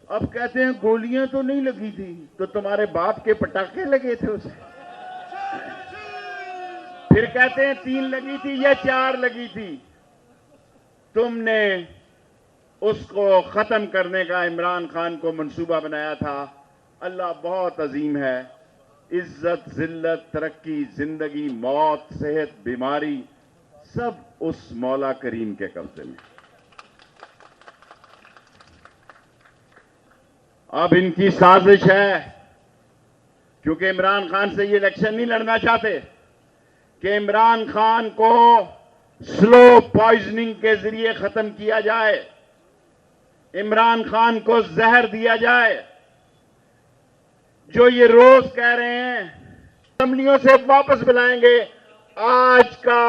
अब कहते हैं गोलियां तो नहीं लगी थी, तो तुम्हारे बाप के पटाखे लगे थे उसे। फिर कहते हैं 3 लगी थी या 4 लगी थी। तुमने उसको खत्म करने का इमरान खान को मंसूबा बनाया था। अल्लाह बहुत अजीम है। इज्जत, जिल्लत, तरक्की, जिंदगी, मौत, सेहत, बीमारी सब उस मौला करीम के कब्जे में। अब इनकी साजिश है, क्योंकि इमरान खान से ये इलेक्शन नहीं लड़ना चाहते, कि इमरान खान को स्लो पॉइजनिंग के जरिए खत्म किया जाए, इमरान खान को जहर दिया जाए। जो ये रोज कह रहे हैं असेंबलियों से वापस बुलाएंगे। आज का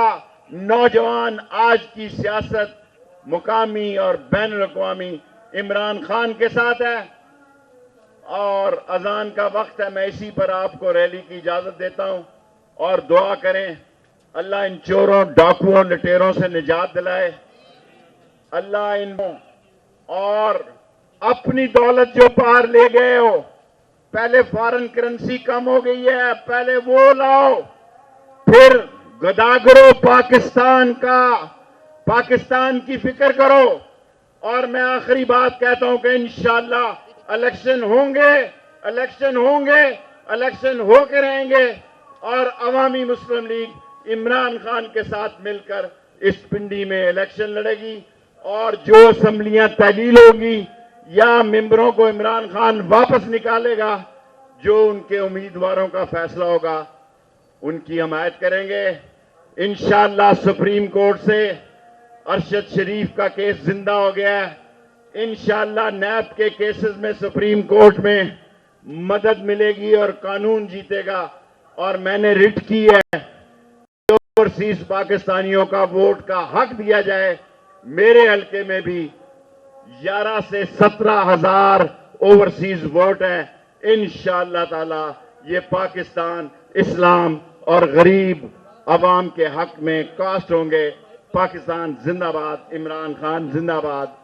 नौजवान, आज की सियासत मुकामी और बैनुल अक़वामी इमरान खान के साथ है। और अजान का वक्त है, मैं इसी पर आपको रैली की इजाजत देता हूं। और दुआ करें अल्लाह इन चोरों, डाकुओं, लुटेरों से निजात दिलाए। अल्लाह इन और अपनी दौलत जो पार ले गए हो, पहले फॉरेन करेंसी कम हो गई है, पहले वो लाओ, फिर गदागरो पाकिस्तान का, पाकिस्तान की फिक्र करो। और मैं आखिरी बात कहता हूं कि इंशाअल्लाह इलेक्शन होंगे, इलेक्शन होंगे, इलेक्शन होके रहेंगे। और अवामी मुस्लिम लीग इमरान खान के साथ मिलकर इस पिंडी में इलेक्शन लड़ेगी। और जो असेंबलियां तहलील होगी या मेंबरों को इमरान खान वापस निकालेगा, जो उनके उम्मीदवारों का फैसला होगा उनकी हमायत करेंगे। इंशाअल्लाह सुप्रीम कोर्ट से अरशद शरीफ का केस जिंदा हो गया है। इंशाअल्लाह नैब के केसेस में सुप्रीम कोर्ट में मदद मिलेगी और कानून जीतेगा। और मैंने रिट की है कि ओवरसीज पाकिस्तानियों का वोट का हक दिया जाए। मेरे हल्के में भी 11 से 17 हजार ओवरसीज वोट है। इंशाअल्लाह ताला ये पाकिस्तान, इस्लाम और गरीब अवाम के हक में कास्ट होंगे। पाकिस्तान जिंदाबाद, इमरान खान जिंदाबाद।